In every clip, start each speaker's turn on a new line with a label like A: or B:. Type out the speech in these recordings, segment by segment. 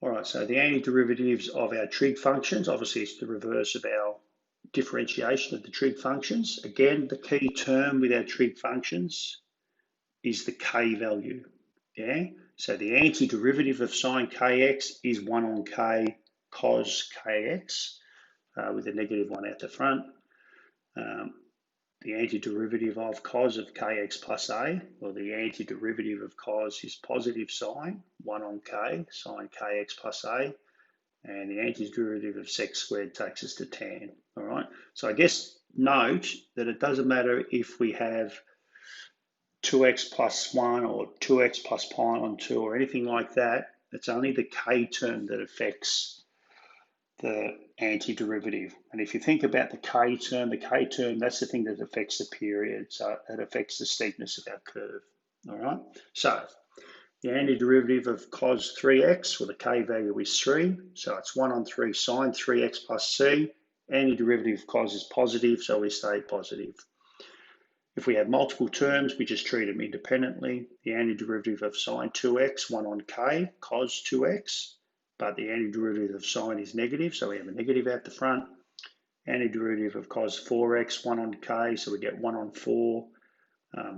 A: All right, so the antiderivatives of our trig functions, obviously it's the reverse of our differentiation of the trig functions. Again, the key term with our trig functions is the k value, yeah? So the antiderivative of sine kx is 1 on k cos kx with a negative 1 at the front. The antiderivative of cos of kx plus a, well, the antiderivative of cos is positive sine, 1 on k, sine kx plus a, and the antiderivative of sec squared takes us to tan, all right? So I guess note that it doesn't matter if we have 2x plus 1 or 2x plus pi on 2 or anything like that. It's only the k term that affects the antiderivative. And if you think about the k term, that's the thing that affects the period. So it affects the steepness of our curve. All right. So the antiderivative of cos 3x, well, the k value is 3. So it's 1 on 3 sine 3x plus c. Antiderivative of cos is positive, so we stay positive. If we have multiple terms, we just treat them independently. The antiderivative of sine 2x, 1 on k, cos 2x, but the antiderivative of sine is negative, so we have a negative out the front. Antiderivative of cos 4x, 1 on k, so we get 1 on 4,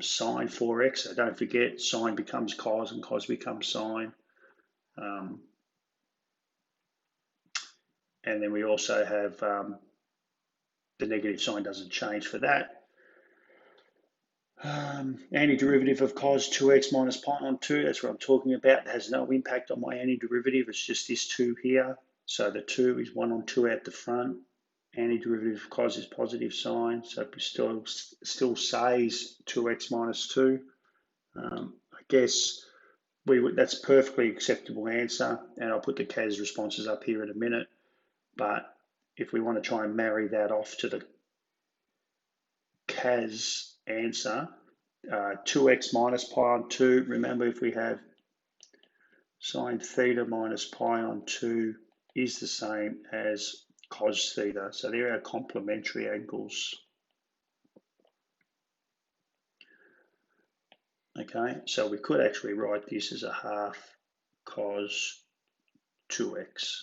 A: sine 4x. So don't forget, sine becomes cos and cos becomes sine. And then we also have the negative sign doesn't change for that. Antiderivative of cos 2x minus pi on 2, that's what I'm talking about. It has no impact on my antiderivative, it's just this 2 here. So the 2 is 1 on 2 out the front. Antiderivative of cos is positive sine, so it still says 2x minus 2. I guess that's a perfectly acceptable answer, and I'll put the CAS responses up here in a minute. But if we want to try and marry that off to the CAS answer, 2x minus pi on 2, remember if we have sine theta minus pi on 2 is the same as cos theta. So they're our complementary angles. Okay, so we could actually write this as a half cos 2x